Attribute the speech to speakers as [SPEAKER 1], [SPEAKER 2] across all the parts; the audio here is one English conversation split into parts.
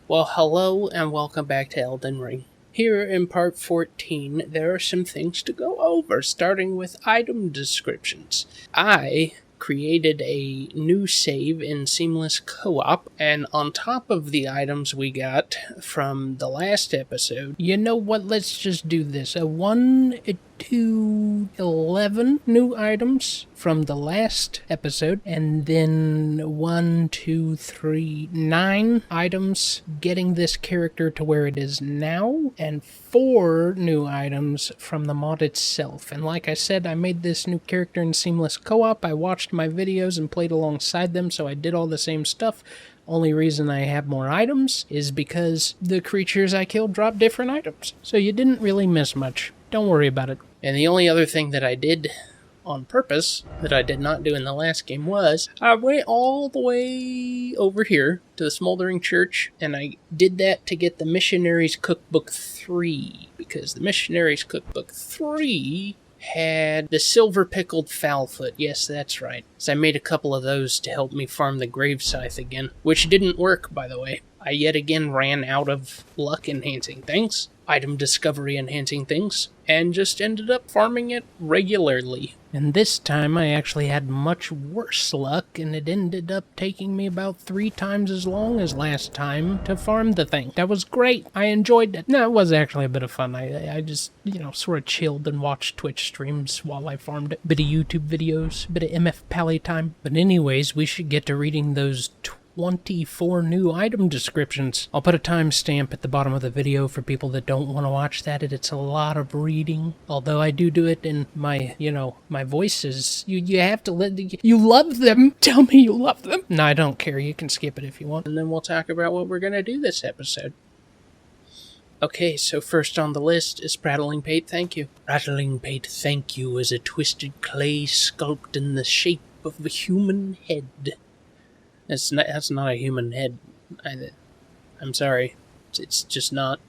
[SPEAKER 1] Well, hello and welcome back to Elden Ring. Here in part 14, there are some things to go over, starting with item descriptions. I created a new save in Seamless Co-op, and on top of the items we got from the last episode, you know what, let's just do this. 1 to 11 new items from the last episode, and then 1, 2, 3, 9 items getting this character to where it is now, and 4 new items from the mod itself. And like I said, I made this new character in Seamless Co-op. I watched my videos and played alongside them, so I did all the same stuff. Only reason I have more items is because the creatures I killed dropped different items. So you didn't really miss much. Don't worry about it. And the only other thing that I did on purpose that I did not do in the last game was I went all the way over here to the Smoldering Church, and I did that to get the Missionary's Cookbook 3, because the Missionary's Cookbook 3 had the Silver Pickled Foulfoot. Yes, that's right. So I made a couple of those to help me farm the Grave Scythe again, which didn't work, by the way. I yet again ran out of luck enhancing things, item discovery enhancing things, and just ended up farming it regularly. And this time I actually had much worse luck, and it ended up taking me about 3 times as long as last time to farm the thing. That was great. I enjoyed it. No, it was actually a bit of fun. I just, sort of chilled and watched Twitch streams while I farmed it. Bit of YouTube videos, bit of MF Pally time. But anyways, we should get to reading those 24 new item descriptions. I'll put a timestamp at the bottom of the video for people that don't want to watch that. It's a lot of reading. Although I do it in my, my voices. You have to let... You love them! Tell me you love them! No, I don't care. You can skip it if you want. And then we'll talk about what we're going to do this episode. Okay, so first on the list is Prattling Pate, thank you. Prattling Pate, thank you is a twisted clay sculpted in the shape of a human head. That's not a human head. I'm sorry. It's just not.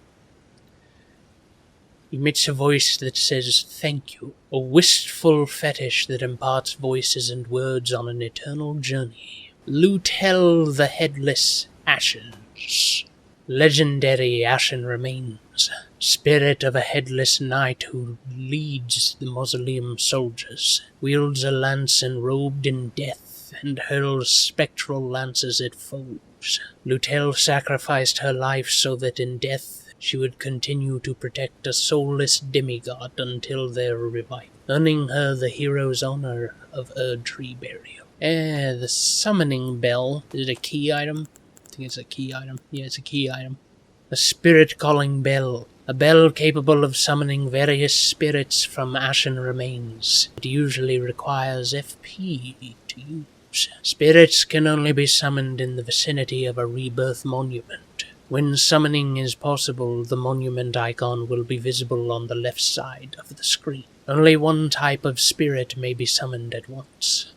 [SPEAKER 1] He emits a voice that says, thank you. A wistful fetish that imparts voices and words on an eternal journey. Lhutel the Headless Ashes. Legendary ashen remains. Spirit of a headless knight who leads the mausoleum soldiers. Wields a lance enrobed in death, and hurls spectral lances at foes. Lhutel sacrificed her life so that in death she would continue to protect a soulless demigod until their revival, earning her the hero's honor of Erd-Tree burial. The Summoning Bell. Is it a key item? I think it's a key item. Yeah, it's a key item. A spirit-calling bell. A bell capable of summoning various spirits from ashen remains. It usually requires FP to use. Spirits can only be summoned in the vicinity of a rebirth monument. When summoning is possible, the monument icon will be visible on the left side of the screen. Only one type of spirit may be summoned at once,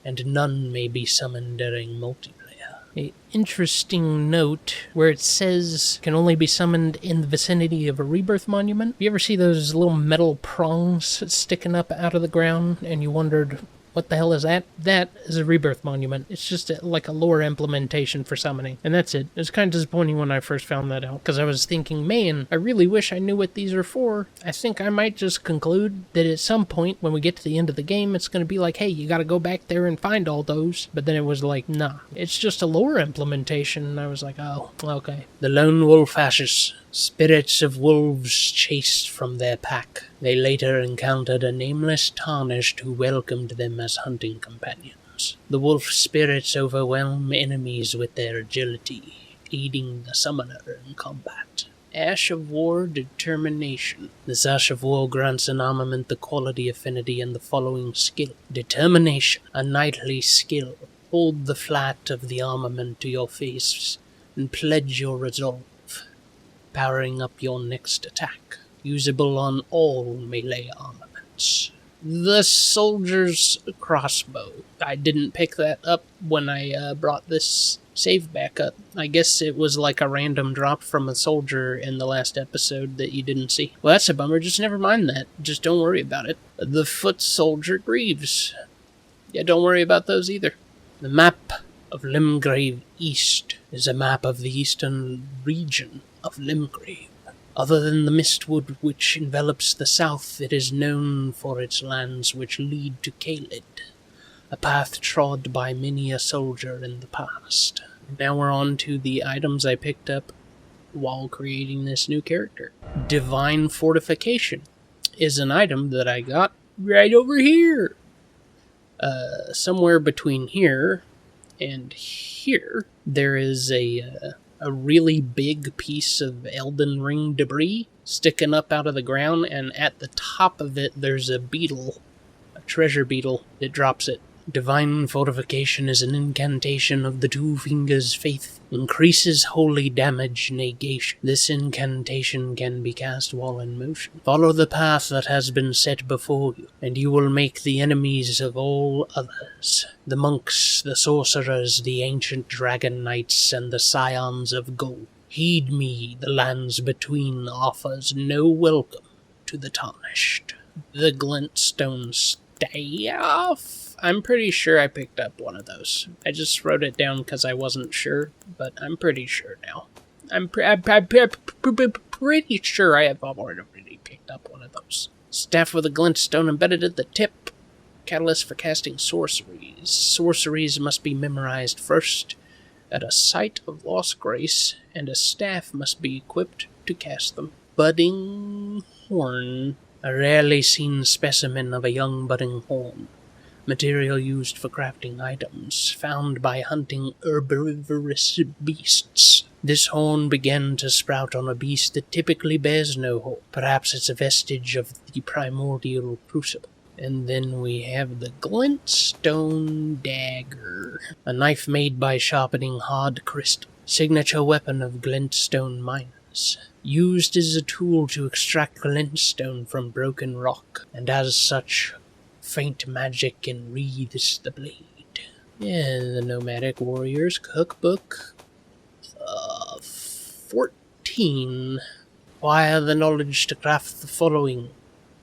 [SPEAKER 1] and none may be summoned during multiplayer. An interesting note where it says can only be summoned in the vicinity of a rebirth monument. You ever see those little metal prongs sticking up out of the ground and you wondered, what the hell is that? That is a rebirth monument. It's just like a lore implementation for summoning. And that's it. It was kind of disappointing when I first found that out, because I was thinking, man, I really wish I knew what these are for. I think I might just conclude that at some point when we get to the end of the game, it's going to be like, hey, you got to go back there and find all those. But then it was like, nah, it's just a lore implementation. And I was like, oh, okay. The Lone Wolf Ashes. Spirits of wolves chased from their pack. They later encountered a nameless tarnished who welcomed them as hunting companions. The wolf spirits overwhelm enemies with their agility, aiding the summoner in combat. Ash of War Determination. This Ash of War grants an armament the quality, affinity, and the following skill. Determination, a knightly skill. Hold the flat of the armament to your face and pledge your resolve, powering up your next attack. Usable on all melee armaments. The Soldier's Crossbow. I didn't pick that up when I brought this save back up. I guess it was like a random drop from a soldier in the last episode that you didn't see. Well, that's a bummer. Just never mind that. Just don't worry about it. The Foot Soldier Greaves. Yeah, don't worry about those either. The map of Limgrave East. is a map of the eastern region of Limgrave. Other than the mistwood which envelops the south, it is known for its lands which lead to Caelid, a path trod by many a soldier in the past. Now we're on to the items I picked up while creating this new character. Divine Fortification is an item that I got right over here. Somewhere between here and here, there is a really big piece of Elden Ring debris sticking up out of the ground, and at the top of it there's a beetle, a treasure beetle, that drops it. Divine Fortification is an incantation of the Two Fingers Faith. Increases holy damage negation. This incantation can be cast while in motion. Follow the path that has been set before you, and you will make the enemies of all others. The monks, the sorcerers, the ancient dragon knights, and the scions of gold. Heed me, the lands between offers no welcome to the tarnished. The Glintstone Staff. I'm pretty sure I picked up one of those. I just wrote it down because I wasn't sure, but I'm pretty sure now. I'm pretty sure I have already picked up one of those. Staff with a glintstone embedded at the tip. Catalyst for casting sorceries. Sorceries must be memorized first at a site of lost grace, and a staff must be equipped to cast them. Budding Horn. A rarely seen specimen of a young budding horn. Material used for crafting items, found by hunting herbivorous beasts. This horn began to sprout on a beast that typically bears no horn. Perhaps it's a vestige of the primordial crucible. And then we have the Glintstone Dagger, a knife made by sharpening hard crystal. Signature weapon of Glintstone miners. Used as a tool to extract glintstone from broken rock, and as such, faint magic enwreathes the blade. Yeah, the Nomadic Warriors Cookbook 14. Acquire the knowledge to craft the following: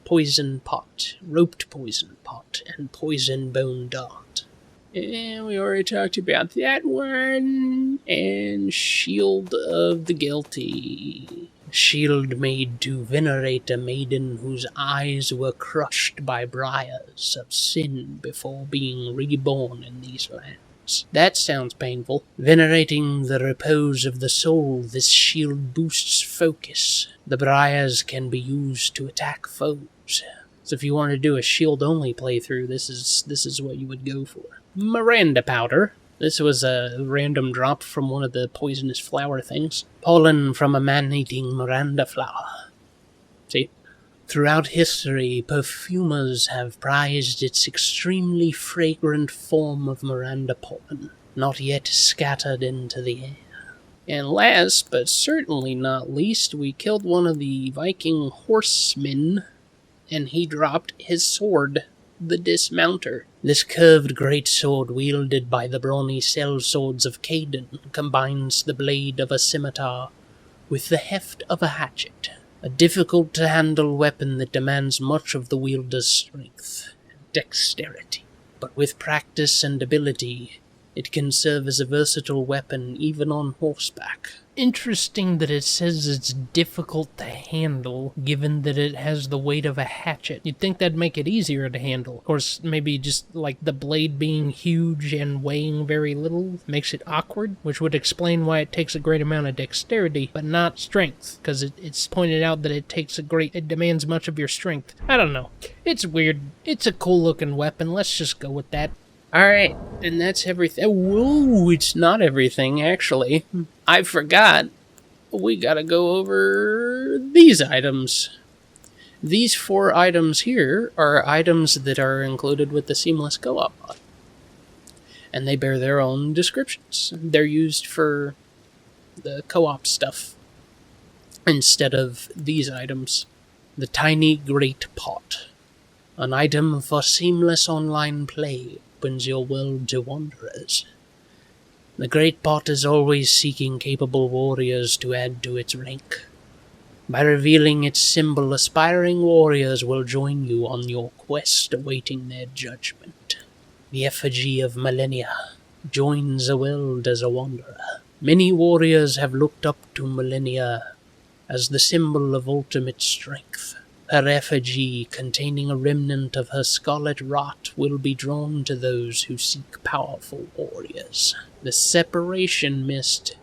[SPEAKER 1] Poison Pot, Roped Poison Pot, and Poison Bone Dart. And we already talked about that one. And Shield of the Guilty. Shield made to venerate a maiden whose eyes were crushed by briars of sin before being reborn in these lands. That sounds painful. Venerating the repose of the soul, this shield boosts focus. The briars can be used to attack foes. So if you want to do a shield-only playthrough, this is what you would go for. Miranda Powder. This was a random drop from one of the poisonous flower things. Pollen from a man-eating Miranda flower. See? Throughout history, perfumers have prized its extremely fragrant form of Miranda pollen, not yet scattered into the air. And last, but certainly not least, we killed one of the Viking horsemen, and he dropped his sword, the Dismounter. This curved greatsword wielded by the brawny sellswords of Caden combines the blade of a scimitar with the heft of a hatchet. A difficult-to-handle weapon that demands much of the wielder's strength and dexterity. But with practice and ability, it can serve as a versatile weapon even on horseback. Interesting that it says it's difficult to handle, given that it has the weight of a hatchet. You'd think that'd make it easier to handle. Of course, maybe just like the blade being huge and weighing very little makes it awkward, which would explain why it takes a great amount of dexterity, but not strength, because it's pointed out that it demands much of your strength. I don't know. It's weird. It's a cool-looking weapon. Let's just go with that. Alright, and that's everything. Whoa, it's not everything, actually. I forgot. We gotta go over these items. These 4 items here are items that are included with the Seamless Co-op mod. And they bear their own descriptions. They're used for the co-op stuff instead of these items. The Tiny Great Pot. An item for seamless online play. Opens your world to wanderers. The Great Pot is always seeking capable warriors to add to its rank. By revealing its symbol, aspiring warriors will join you on your quest awaiting their judgment. The Effigy of Malenia joins a world as a wanderer. Many warriors have looked up to Malenia as the symbol of ultimate strength. Her effigy, containing a remnant of her scarlet rot, will be drawn to those who seek powerful warriors. The separation mist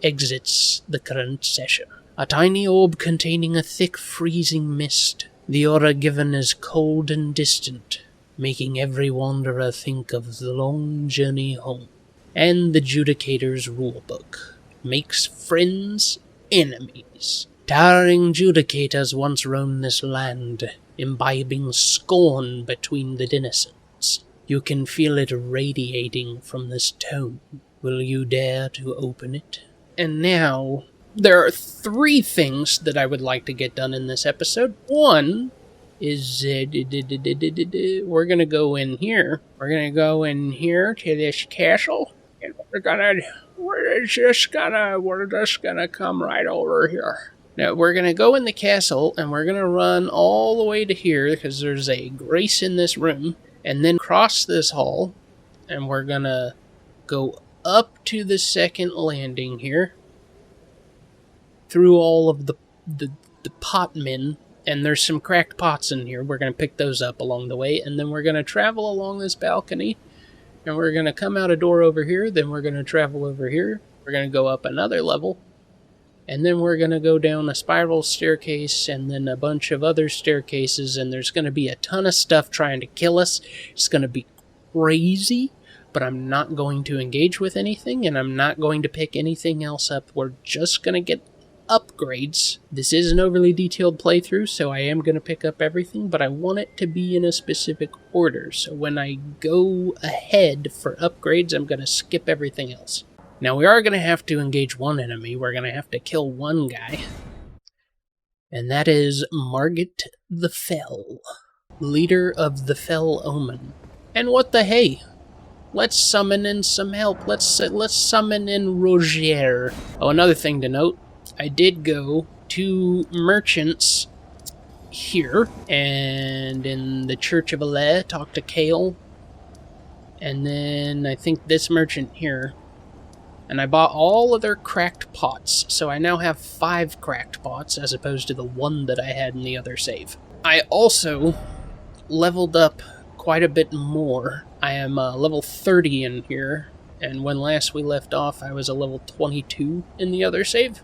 [SPEAKER 1] exits the current session. A tiny orb containing a thick, freezing mist. The aura given is cold and distant, making every wanderer think of the long journey home. And the Judicator's Rulebook makes friends, enemies. Towering Judicators once roamed this land, imbibing scorn between the denizens. You can feel it radiating from this tome. Will you dare to open it? And now, there are 3 things that I would like to get done in this episode. One is, we're gonna go in here. We're gonna go in here to this castle, and we're just gonna come right over here. Now, we're going to go in the castle, and we're going to run all the way to here, because there's a grace in this room, and then cross this hall, and we're going to go up to the second landing here, through all of the potmen, and there's some cracked pots in here. We're going to pick those up along the way, and then we're going to travel along this balcony, and we're going to come out a door over here, then we're going to travel over here, we're going to go up another level, and then we're going to go down a spiral staircase and then a bunch of other staircases, and there's going to be a ton of stuff trying to kill us. It's going to be crazy, but I'm not going to engage with anything, and I'm not going to pick anything else up. We're just going to get upgrades. This is an overly detailed playthrough, so I am going to pick up everything, but I want it to be in a specific order. So when I go ahead for upgrades, I'm going to skip everything else. Now, we are going to have to engage one enemy. We're going to have to kill one guy. And that is Margit the Fell, leader of the Fell Omen. And what the hey? Let's summon in some help. Let's summon in Rogier. Oh, another thing to note. I did go to merchants here, and in the Church of Eleh, talk to Kale. And then I think this merchant here. And I bought all of their cracked pots, so I now have 5 cracked pots as opposed to the 1 that I had in the other save. I also leveled up quite a bit more. I am level 30 in here, and when last we left off, I was a level 22 in the other save.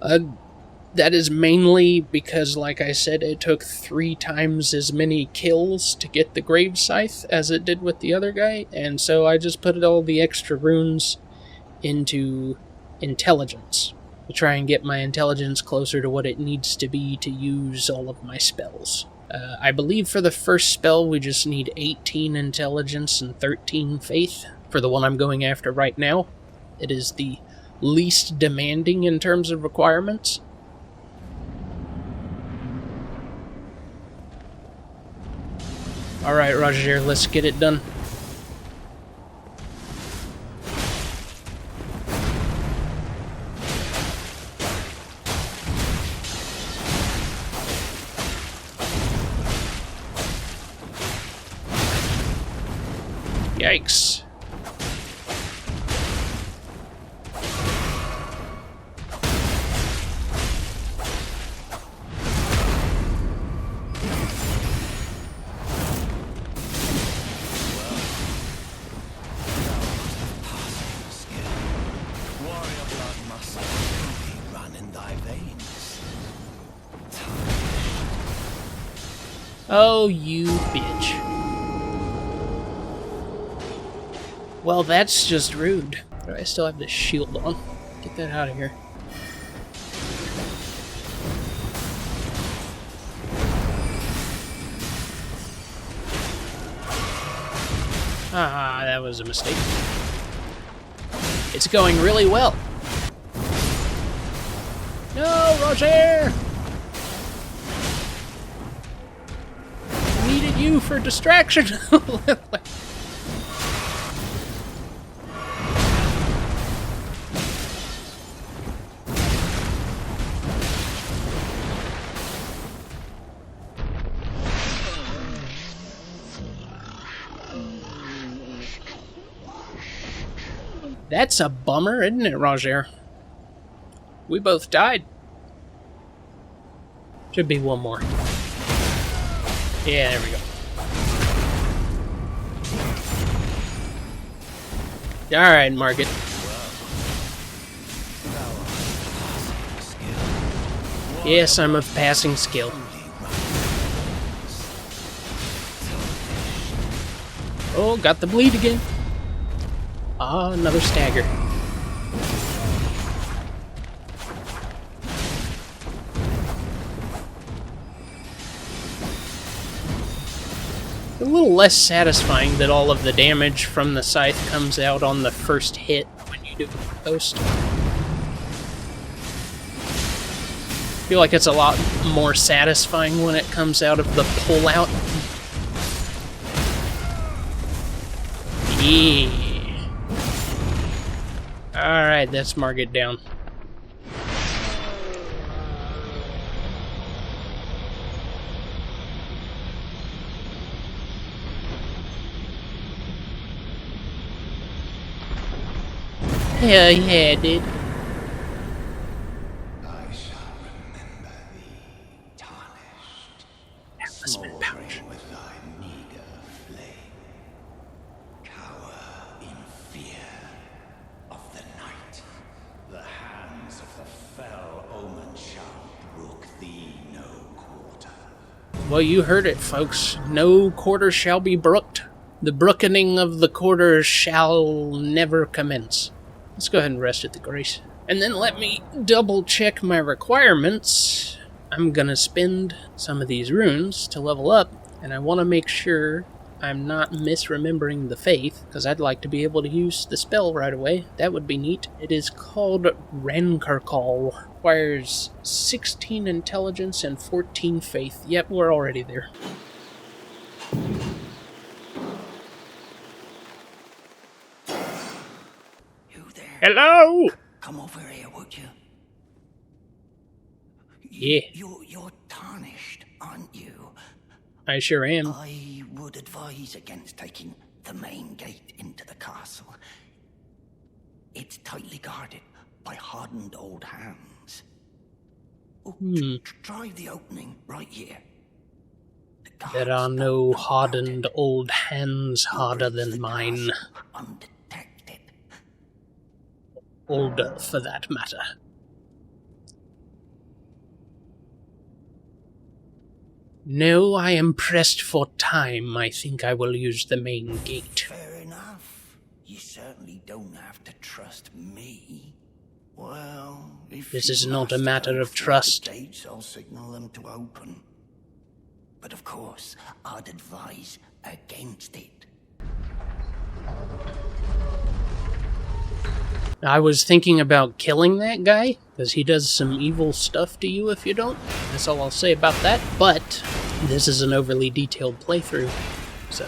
[SPEAKER 1] That is mainly because, like I said, it took 3 times as many kills to get the Greaves Scythe as it did with the other guy, and so I just put all the extra runes into intelligence to try and get my intelligence closer to what it needs to be to use all of my spells. I believe for the first spell we just need 18 intelligence and 13 faith. For the one I'm going after right now, it is the least demanding in terms of requirements. Alright, Roger, let's get it done. Yikes. Oh, you bitch. Well, that's just rude. I still have this shield on. Get that out of here. Ah, that was a mistake. It's going really well. No, Roger! Needed you for distraction. That's a bummer, isn't it, Roger? We both died. Should be one more. Yeah, there we go. Alright, Margit. Yes, I'm of passing skill. Oh, got the bleed again. Ah, another stagger. A little less satisfying that all of the damage from the scythe comes out on the first hit when you do the post. I feel like it's a lot more satisfying when it comes out of the pull-out. Yeah. Alright, that's Margit down. Hell yeah, dude.
[SPEAKER 2] I shall remember thee, tarnished,
[SPEAKER 1] Talisman pouch.
[SPEAKER 2] with thy meager flame. Cower in fear of the night. The hands of the fell Omen shall brook thee no quarter.
[SPEAKER 1] Well, you heard it, folks. No quarter shall be brooked. The brookening of the quarter shall never commence. Let's go ahead and rest at the Grace. And then let me double check my requirements. I'm gonna spend some of these runes to level up, and I want to make sure I'm not misremembering the faith, because I'd like to be able to use the spell right away. That would be neat. It is called Rancorcall. Requires 16 intelligence and 14 faith. Yep, we're already there. Hello!
[SPEAKER 2] Come over here, would you?
[SPEAKER 1] Yeah,
[SPEAKER 2] You're tarnished, aren't you?
[SPEAKER 1] I sure am.
[SPEAKER 2] I would advise against taking the main gate into the castle. It's tightly guarded by hardened old hands. Oh, try the opening right here. The
[SPEAKER 1] There are
[SPEAKER 2] guards
[SPEAKER 1] no
[SPEAKER 2] don't
[SPEAKER 1] hardened
[SPEAKER 2] guard it.
[SPEAKER 1] old hands harder
[SPEAKER 2] Breach
[SPEAKER 1] than
[SPEAKER 2] the
[SPEAKER 1] mine.
[SPEAKER 2] castle undetected.
[SPEAKER 1] Older, for that matter. No, I am pressed for time. I think I will use the main gate.
[SPEAKER 2] Fair enough. You certainly don't have to trust me. Well, if
[SPEAKER 1] This
[SPEAKER 2] you
[SPEAKER 1] is not a
[SPEAKER 2] must
[SPEAKER 1] matter
[SPEAKER 2] go
[SPEAKER 1] of
[SPEAKER 2] through the
[SPEAKER 1] trust.
[SPEAKER 2] gates, I'll signal them to open. But of course, I'd advise against it.
[SPEAKER 1] I was thinking about killing that guy, because he does some evil stuff to you if you don't. That's all I'll say about that, but this is an overly detailed playthrough, so...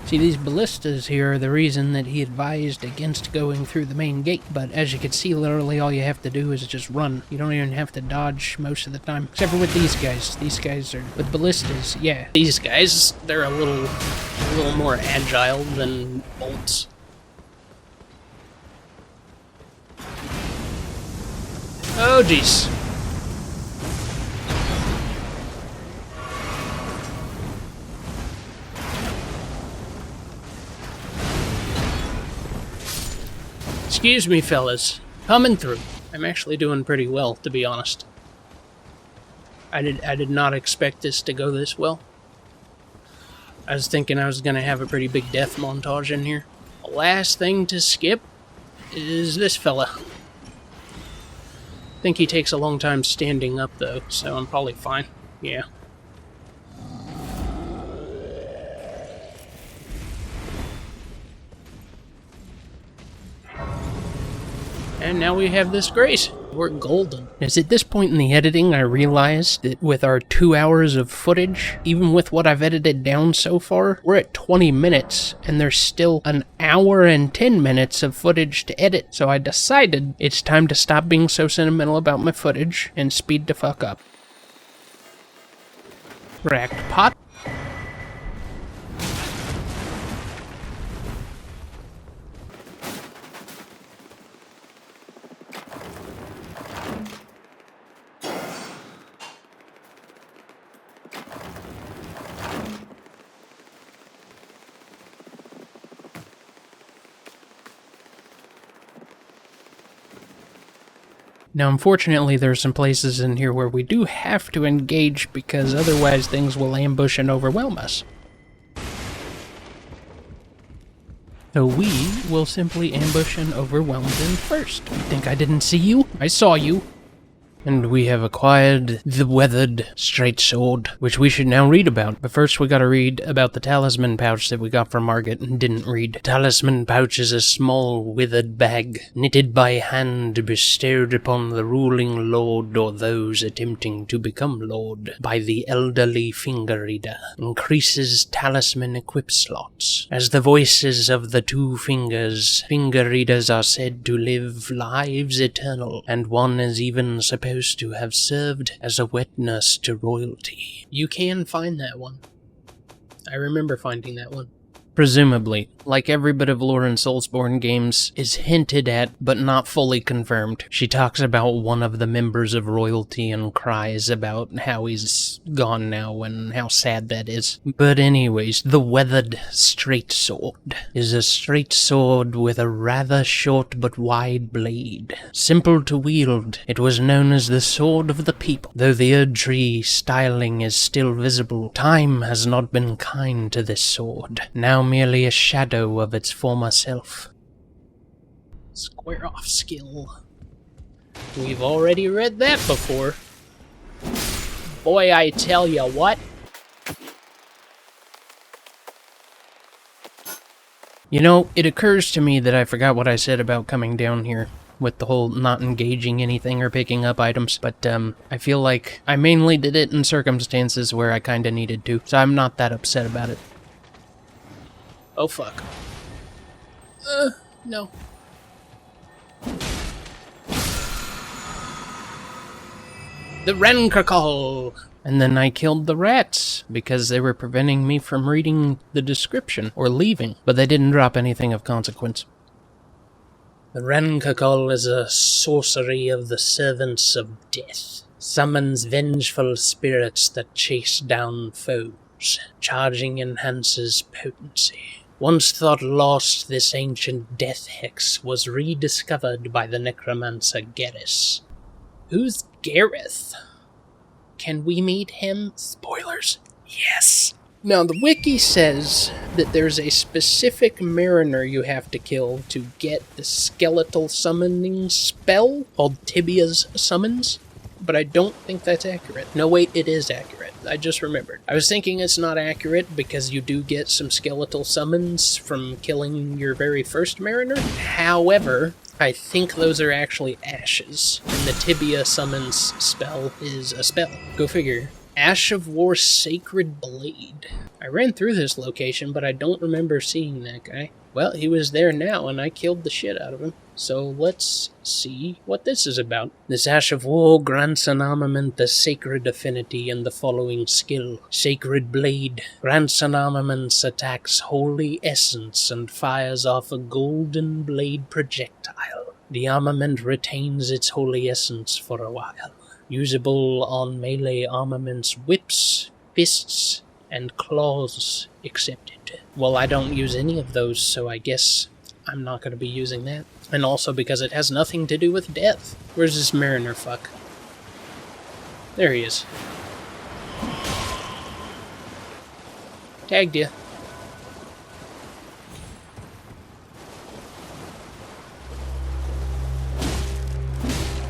[SPEAKER 1] See, these ballistas here are the reason that he advised against going through the main gate, but as you can see, literally all you have to do is just run. You don't even have to dodge most of the time, except for with these guys. These guys are, with ballistas, yeah. These guys, they're a little more agile than bolts. Oh, jeez. Excuse me, fellas. Coming through. I'm actually doing pretty well, to be honest. I did not expect this to go this well. I was thinking I was going to have a pretty big death montage in here. The last thing to skip is this fella. I think he takes a long time standing up, though, so I'm probably fine. Yeah. And now we have this grace. We're golden. It's at this point in the editing I realized that with our 2 hours of footage, even with what I've edited down so far, we're at 20 minutes, and there's still an hour and 10 minutes of footage to edit. So I decided it's time to stop being so sentimental about my footage and speed the fuck up. Cracked pot. Now, unfortunately, there are some places in here where we do have to engage because otherwise things will ambush and overwhelm us. So we will simply ambush and overwhelm them first. You think I didn't see you? I saw you. And we have acquired the weathered straight sword, which we should now read about. But first we gotta read about the talisman pouch that we got from Margit and didn't read. Talisman pouch is a small withered bag, knitted by hand, bestowed upon the ruling lord or those attempting to become lord by the elderly finger reader. Increases talisman equip slots. As the voices of the two finger readers are said to live lives eternal, and one is even supposed to have served as a wet nurse to royalty. You can find that one. I remember finding that one. Presumably, like every bit of lore in Soulsborne games, is hinted at but not fully confirmed. She talks about one of the members of royalty and cries about how he's gone now and how sad that is. But anyways, the weathered straight sword is a straight sword with a rather short but wide blade. Simple to wield, it was known as the Sword of the People. Though the Erdtree styling is still visible, time has not been kind to this sword. Now merely a shadow of its former self. Square off skill. We've already read that before. Boy, I tell ya what. You know, it occurs to me that I forgot what I said about coming down here with the whole not engaging anything or picking up items, but I feel like I mainly did it in circumstances where I kinda needed to, so I'm not that upset about it. Oh fuck. No. The Rancorcall! And then I killed the rats, because they were preventing me from reading the description, or leaving, but they didn't drop anything of consequence. The Rancorcall is a sorcery of the servants of death. Summons vengeful spirits that chase down foes. Charging enhances potency. Once thought lost, this ancient death hex was rediscovered by the necromancer Gareth. Who's Gareth? Can we meet him? Spoilers. Yes. Now, the wiki says that there's a specific mariner you have to kill to get the skeletal summoning spell called Tibia's Summons, but I don't think that's accurate. No, wait, it is accurate. I just remembered. I was thinking it's not accurate because you do get some skeletal summons from killing your very first mariner. However, I think those are actually ashes, and the Tibia Summons spell is a spell. Go figure. Ash of War Sacred Blade. I ran through this location, but I don't remember seeing that guy. Well, he was there now, and I killed the shit out of him. So let's see what this is about. This Ash of War grants an armament the sacred affinity and the following skill. Sacred Blade. Grants an armament's attacks holy essence and fires off a golden blade projectile. The armament retains its holy essence for a while. Usable on melee armaments, whips, fists, and claws accepted. Well, I don't use any of those, so I guess I'm not going to be using that. And also because it has nothing to do with death. Where's this mariner fuck? There he is. Tagged ya.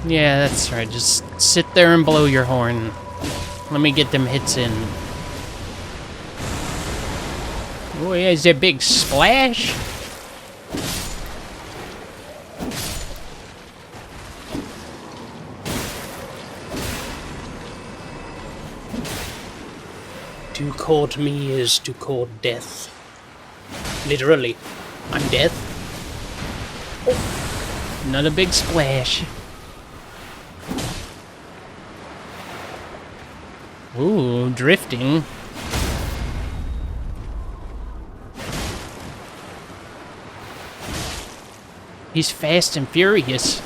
[SPEAKER 1] Yeah, that's right. Just sit there and blow your horn. Let me get them hits in. Oh, yeah, is there a big splash? To court me is to court death. Literally. I'm death. Oh. Another big splash. Ooh, drifting. He's fast and furious.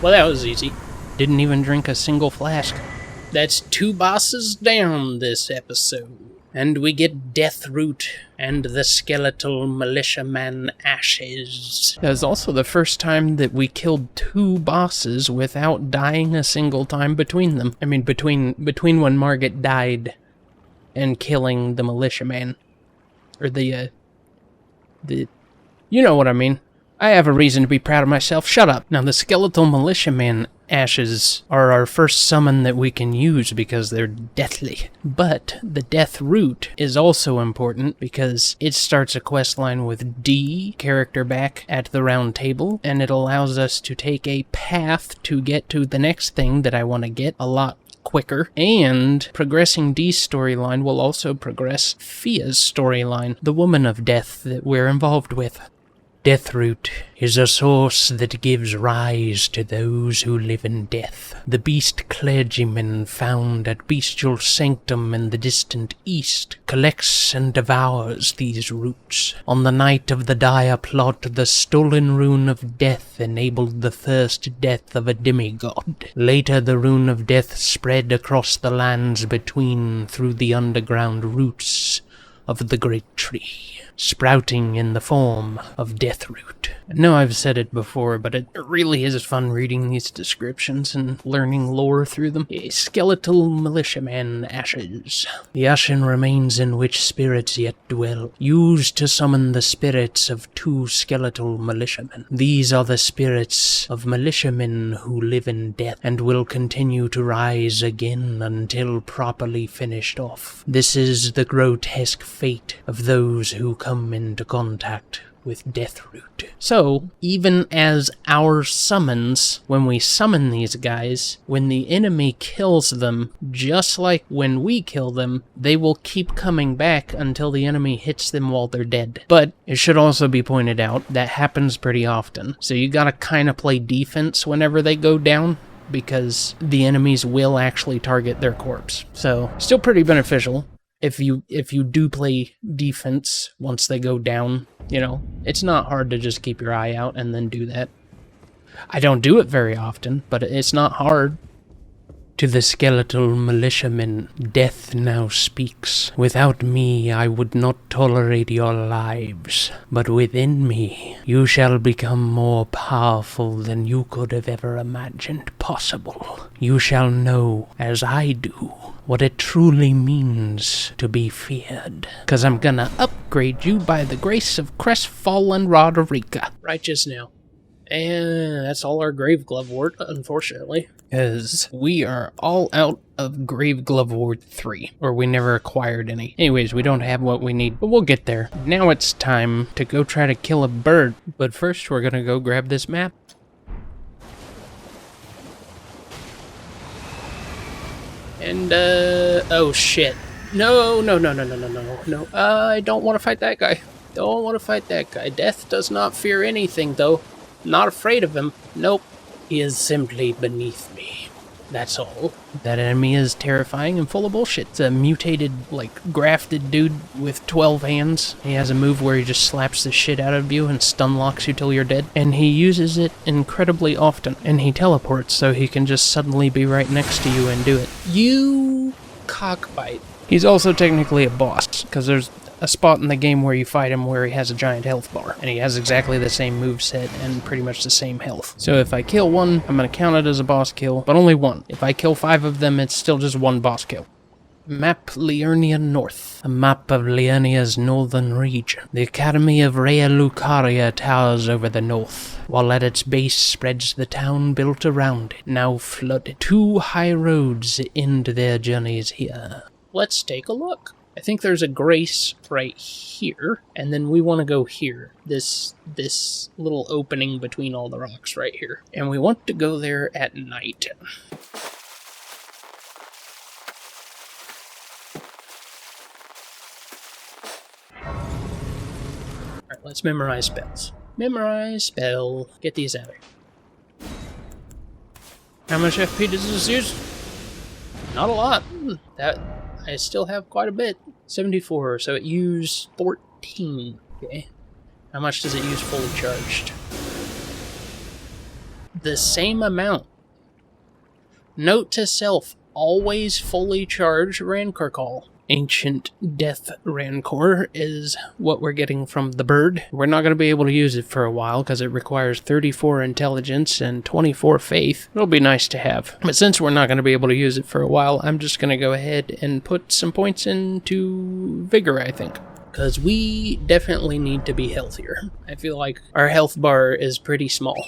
[SPEAKER 1] Well, that was easy. Didn't even drink a single flask. That's 2 bosses down this episode. And we get Deathroot and the skeletal militiaman Ashes. That was also the first time that we killed 2 bosses without dying a single time between them. I mean, between when Margit died and killing the militiaman. Or the... You know what I mean. I have a reason to be proud of myself. Shut up. Now, the skeletal militiaman Ashes are our first summon that we can use because they're deathly. But the Deathroot is also important because it starts a questline with D, character back at the round table, and it allows us to take a path to get to the next thing that I want to get a lot quicker, and progressing D's storyline will also progress Fia's storyline, the woman of death that we're involved with. Deathroot is a source that gives rise to those who live in death. The beast clergyman found at bestial sanctum in the distant east collects and devours these roots. On the night of the dire plot, the stolen rune of death enabled the first death of a demigod. Later, the rune of death spread across the lands between through the underground roots of the great tree, sprouting in the form of Deathroot. I know I've said it before, but it really is fun reading these descriptions and learning lore through them. A skeletal militiaman Ashes. The ashen remains in which spirits yet dwell, used to summon the spirits of 2 skeletal militiamen. These are the spirits of militiamen who live in death and will continue to rise again until properly finished off. This is the grotesque fate of those who come into contact with Deathroot. So, even as our summons, when we summon these guys, when the enemy kills them, just like when we kill them, they will keep coming back until the enemy hits them while they're dead. But it should also be pointed out that happens pretty often. So you gotta kind of play defense whenever they go down, because the enemies will actually target their corpse. So, still pretty beneficial. If you do play defense once they go down, you know, it's not hard to just keep your eye out and then do that. I don't do it very often, but it's not hard. To the skeletal militiamen, death now speaks. Without me, I would not tolerate your lives. But within me, you shall become more powerful than you could have ever imagined possible. You shall know, as I do, what it truly means to be feared. 'Cause I'm gonna upgrade you by the grace of crestfallen Roderica. Righteous now. And that's all our Grave Glove Wart, unfortunately. Because we are all out of Grave Glove Wart 3. Or we never acquired any. Anyways, we don't have what we need, but we'll get there. Now it's time to go try to kill a bird. But first, we're gonna go grab this map. And, oh shit. No. I don't want to fight that guy. Don't want to fight that guy. Death does not fear anything, though. Not afraid of him. Nope. He is simply beneath me. That's all. That enemy is terrifying and full of bullshit. It's a mutated, like, grafted dude with 12 hands. He has a move where he just slaps the shit out of you and stun locks you till you're dead. And he uses it incredibly often. And he teleports so he can just suddenly be right next to you and do it. You cockbite. He's also technically a boss, because there's a spot in the game where you fight him where he has a giant health bar, and he has exactly the same moveset and pretty much the same health. So if I kill one, I'm going to count it as a boss kill, but only one. If I kill 5 of them, it's still just 1 boss kill. Map Liurnia North, a map of Liurnia's northern region. The Academy of Rea Lucaria towers over the north, while at its base spreads the town built around it, now flooded. 2 high roads end their journeys here. Let's take a look. I think there's a grace right here, and then we want to go here. This little opening between all the rocks right here. And we want to go there at night. let's memorize spells. Memorize spell. Get these out of here. How much FP does this use? Not a lot. That I still have quite a bit. 74, so it used 14. Okay. How much does it use fully charged? The same amount. Note to self, always fully charge Rancorcall. Ancient Death Rancor is what we're getting from the bird. We're not going to be able to use it for a while because it requires 34 intelligence and 24 faith. It'll be nice to have. But since we're not going to be able to use it for a while, I'm just going to go ahead and put some points into Vigor, I think. Because we definitely need to be healthier. I feel like our health bar is pretty small.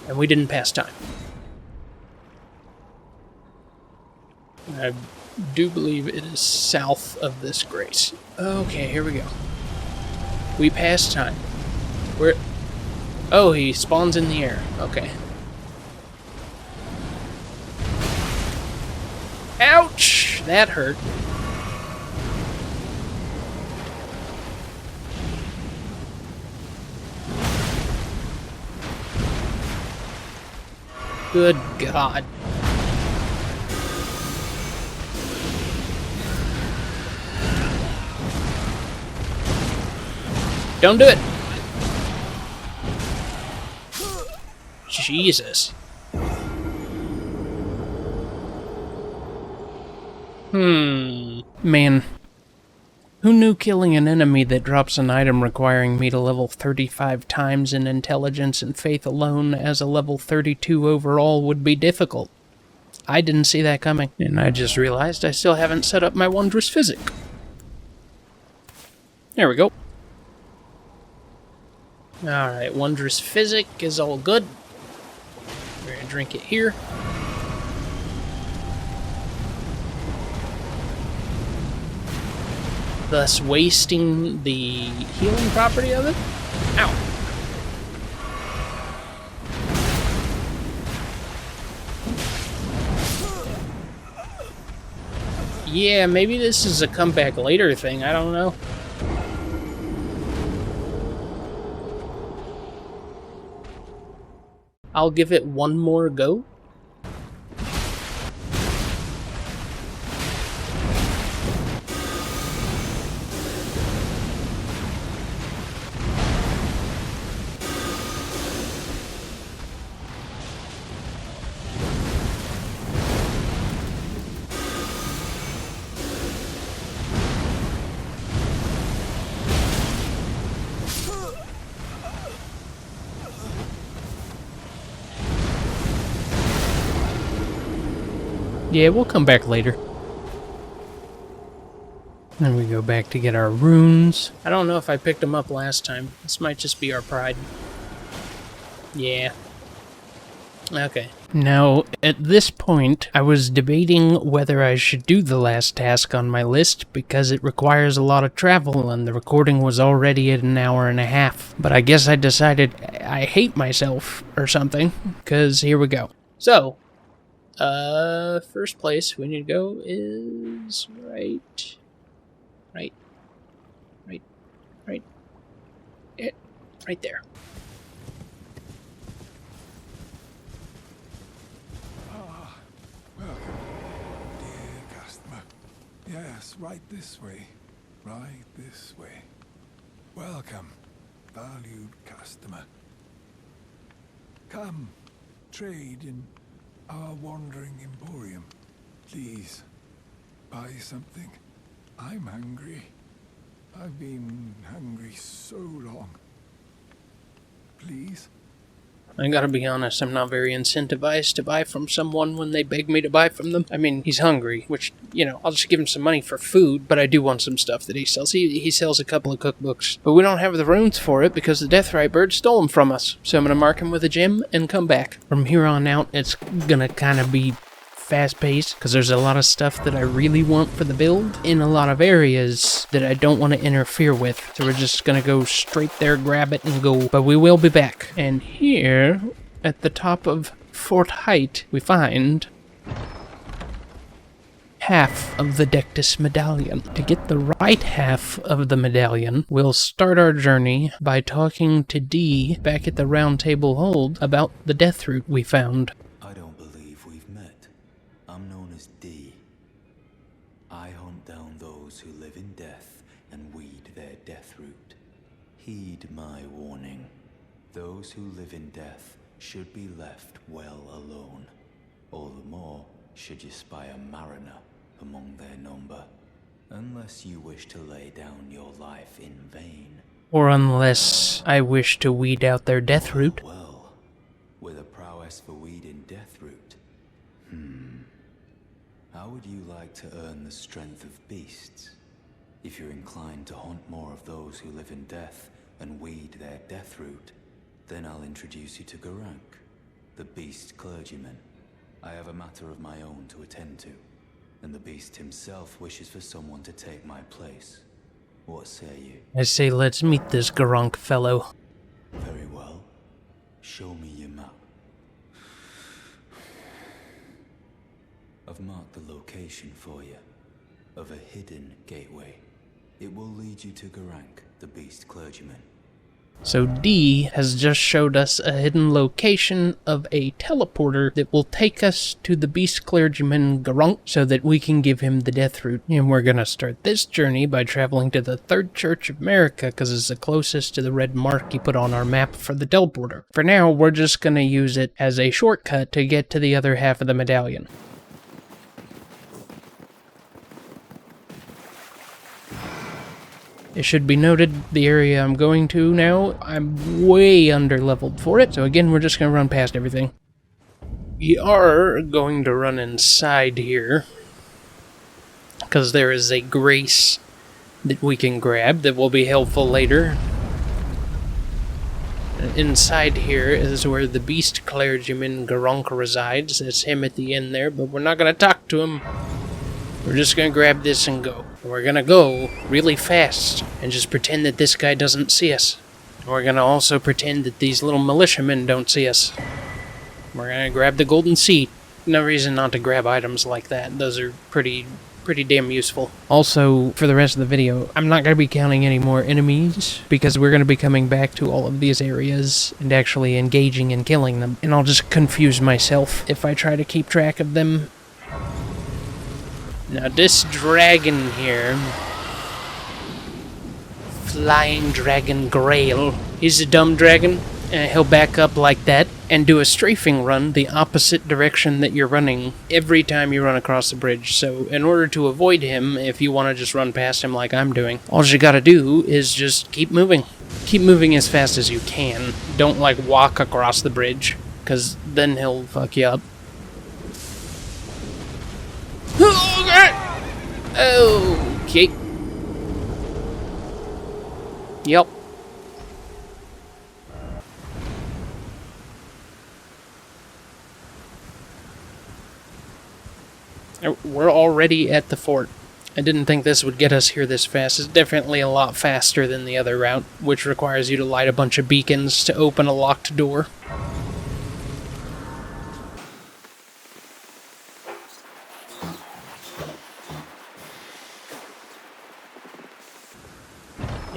[SPEAKER 1] And we didn't pass time. I do believe it is south of this grace. Okay, here we go. We passed time. Where? Oh, he spawns in the air. Okay. Ouch! That hurt. Good God. Don't do it. Jesus. Man. Who knew killing an enemy that drops an item requiring me to level 35 times in intelligence and faith alone as a level 32 overall would be difficult? I didn't see that coming, and I just realized I still haven't set up my Wondrous Physic. There we go. Alright, Wondrous Physic is all good. We're gonna drink it here. Thus wasting the healing property of it. Ow. Yeah, maybe this is a comeback later thing, I don't know. I'll give it one more go. Yeah, we'll come back later. Then we go back to get our runes. I don't know if I picked them up last time. This might just be our pride. Yeah. Okay. Now, at this point, I was debating whether I should do the last task on my list because it requires a lot of travel and the recording was already at an hour and a half. But I guess I decided I hate myself or something, because here we go. So, first place we need to go is right there.
[SPEAKER 3] Welcome, dear customer. Yes, right this way. Right this way. Welcome, valued customer. Come, trade in our wandering emporium. Please, buy something. I'm hungry. I've been hungry so long. Please?
[SPEAKER 1] I gotta be honest, I'm not very incentivized to buy from someone when they beg me to buy from them. I mean, he's hungry, which, you know, I'll just give him some money for food, but I do want some stuff that he sells. He sells a couple of cookbooks, but we don't have the runes for it because the Death Rite Bird stole them from us. So I'm gonna mark him with a gem and come back. From here on out, it's gonna kind of be fast-paced because there's a lot of stuff that I really want for the build in a lot of areas that I don't want to interfere with. So we're just gonna go straight there, grab it, and go. But we will be back. And here, at the top of Fort Height, we find half of the Dectus medallion. To get the right half of the medallion, we'll start our journey by talking to Dee back at the Round Table Hold about the Deathroot we found.
[SPEAKER 4] I don't believe we've met. I'm known as Dee. I hunt down those who live in death and weed their Deathroot. Heed my warning. Those who live in death should be left well alone. All the more should you spy a Mariner among their number. Unless you wish to lay down your life in vain.
[SPEAKER 1] Or unless I wish to weed out their Deathroot.
[SPEAKER 4] Well, with a prowess for weeding Deathroot. How would you like to earn the strength of beasts? If you're inclined to hunt more of those who live in death and weed their Deathroot, then I'll introduce you to Garank, the beast clergyman. I have a matter of my own to attend to, and the beast himself wishes for someone to take my place. What say you?
[SPEAKER 1] I say let's meet this Garank fellow.
[SPEAKER 4] Very well. Show me your map. I've marked the location for you, of a hidden gateway. It will lead you to Garank, the beast clergyman.
[SPEAKER 1] So Dee has just showed us a hidden location of a teleporter that will take us to the beast clergyman Garank so that we can give him the Deathroot. And we're gonna start this journey by traveling to the Third Church of America because it's the closest to the red mark you put on our map for the teleporter. For now, we're just gonna use it as a shortcut to get to the other half of the medallion. It should be noted, the area I'm going to now, I'm way under-leveled for it, so again, we're just going to run past everything. We are going to run inside here, because there is a grace that we can grab that will be helpful later. Inside here is where the beast clergyman Garank resides. That's him at the end there, but we're not going to talk to him. We're just going to grab this and go. We're going to go really fast and just pretend that this guy doesn't see us. We're going to also pretend that these little militiamen don't see us. We're going to grab the golden seed. No reason not to grab items like that. Those are pretty damn useful. Also, for the rest of the video, I'm not going to be counting any more enemies because we're going to be coming back to all of these areas and actually engaging and killing them. And I'll just confuse myself if I try to keep track of them. Now this dragon here, Flying Dragon Grail, he's a dumb dragon, and he'll back up like that and do a strafing run the opposite direction that you're running every time you run across the bridge. So in order to avoid him, if you want to just run past him like I'm doing, all you gotta do is just keep moving. Keep moving as fast as you can. Don't like walk across the bridge, because then he'll fuck you up. Okay. Yep. We're already at the fort. I didn't think this would get us here this fast. It's definitely a lot faster than the other route, which requires you to light a bunch of beacons to open a locked door.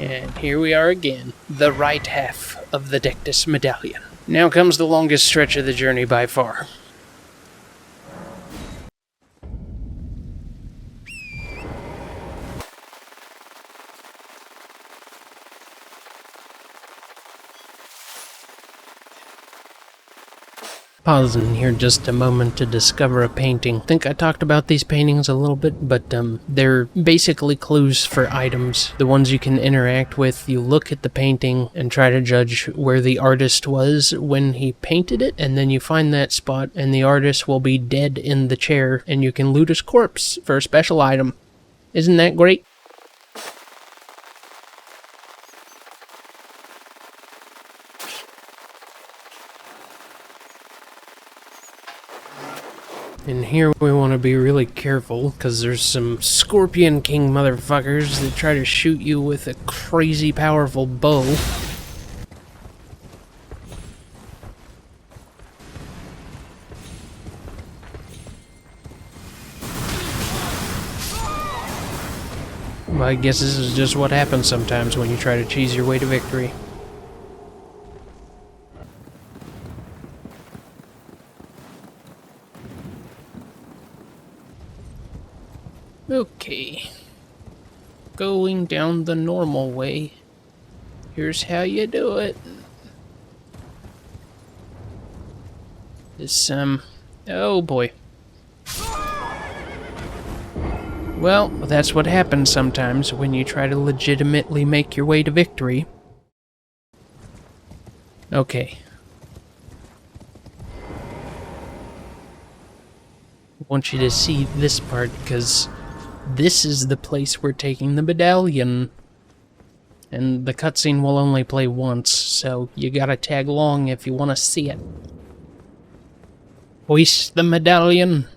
[SPEAKER 1] And here we are again, the right half of the Dectus medallion. Now comes the longest stretch of the journey by far. Pause in here just a moment to discover a painting. I think I talked about these paintings a little bit, but they're basically clues for items. The ones you can interact with, you look at the painting and try to judge where the artist was when he painted it, and then you find that spot and the artist will be dead in the chair and you can loot his corpse for a special item. Isn't that great? And here we want to be really careful, because there's some Scorpion King motherfuckers that try to shoot you with a crazy powerful bow. Well, I guess this is just what happens sometimes when you try to cheese your way to victory. Okay. Going down the normal way. Here's how you do it. This, oh boy. Well, that's what happens sometimes when you try to legitimately make your way to victory. Okay. I want you to see this part, because this is the place we're taking the medallion. And the cutscene will only play once, so you gotta tag along if you want to see it. Hoist the medallion!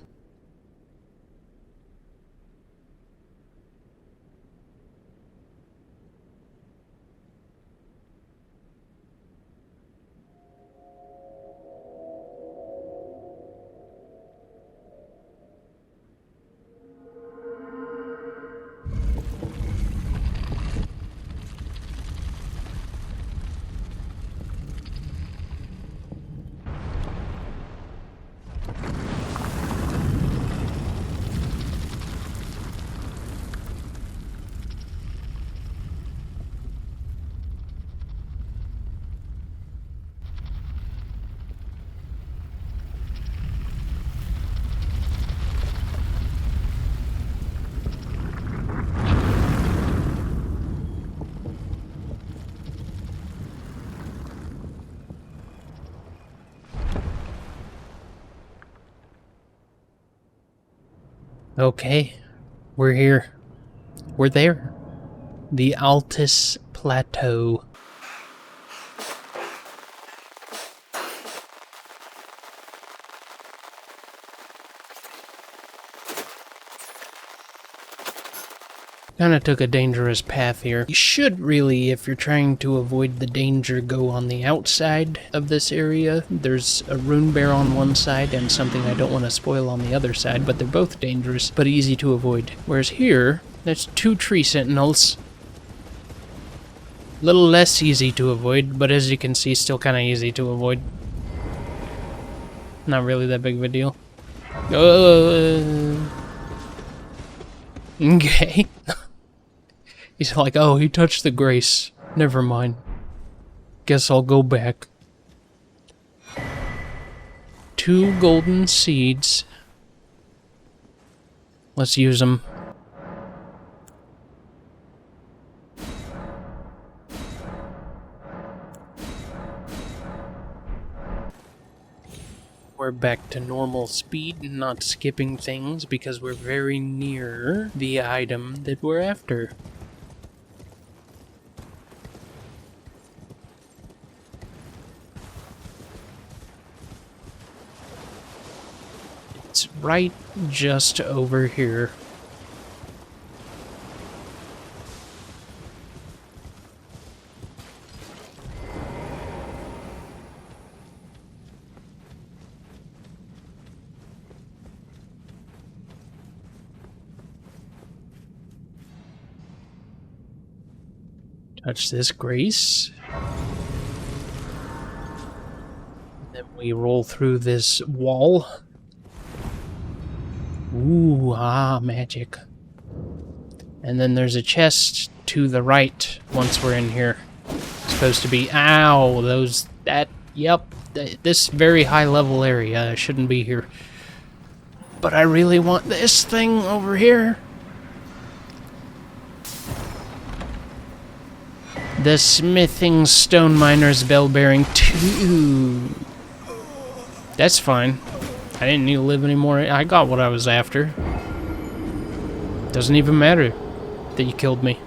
[SPEAKER 1] Okay, we're here. We're there. The Altus Plateau. Kinda took a dangerous path here. You should really, if you're trying to avoid the danger, go on the outside of this area. There's a rune bear on one side and something I don't want to spoil on the other side, but they're both dangerous, but easy to avoid. Whereas here, there's 2 tree sentinels. A little less easy to avoid, but as you can see, still kinda easy to avoid. Not really that big of a deal. Okay. He's like, oh, he touched the grace. Never mind. Guess I'll go back. 2 golden seeds. Let's use them. We're back to normal speed, not skipping things, because we're very near the item that we're after. It's right just over here. Touch this grace. Then we roll through this wall. Ooh, magic. And then there's a chest to the right once we're in here. It's supposed to be, this very high level area shouldn't be here. But I really want this thing over here. The Smithing Stone Miner's Bell Bearing 2. That's fine. I didn't need to live anymore. I got what I was after. Doesn't even matter that you killed me.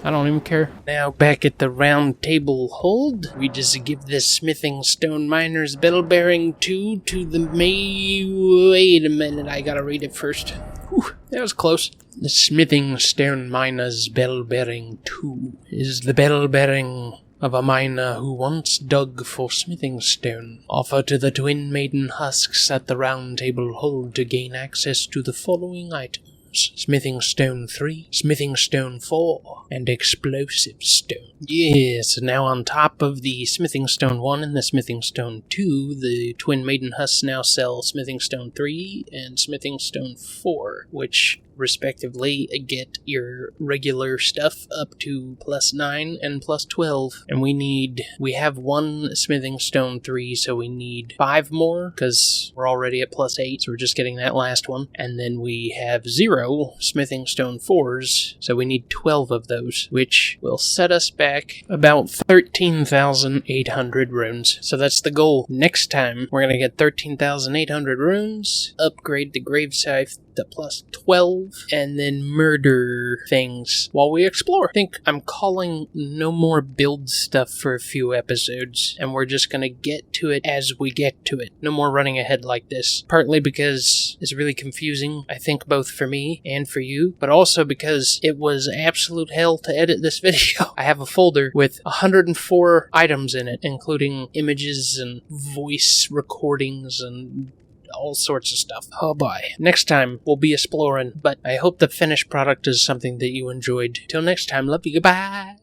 [SPEAKER 1] I don't even care. Now back at the round table hold, we just give the Smithing Stone Miner's Bell Bearing 2 to the Wait a minute, I gotta read it first. Whew, that was close. The Smithing Stone Miner's Bell Bearing 2 is the bell bearing of a miner who once dug for smithing stone. Offer to the twin maiden husks at the round table hold to gain access to the following items. items. Smithing Stone 3, Smithing Stone 4, and Explosive Stone. Yeah, so now on top of the Smithing Stone 1 and the Smithing Stone 2, the Twin Maiden Husks now sell Smithing Stone 3 and Smithing Stone 4, which respectively get your regular stuff up to +9 and +12. And we have one Smithing Stone 3, so we need 5 more, because we're already at +8, so we're just getting that last one. And then we have 0 Smithing Stone 4s, so we need 12 of those, which will set us back about 13,800 runes. So that's the goal. Next time, we're going to get 13,800 runes, upgrade the Grave Scythe to +12, and then murder things while we explore. I think I'm calling no more build stuff for a few episodes, and we're just gonna get to it as we get to it. No more running ahead like this. Partly because it's really confusing, I think, both for me and for you, but also because it was absolute hell to edit this video. I have a folder with 104 items in it, including images and voice recordings and all sorts of stuff. Oh boy. Next time, we'll be exploring, but I hope the finished product is something that you enjoyed. Till next time, love you, goodbye!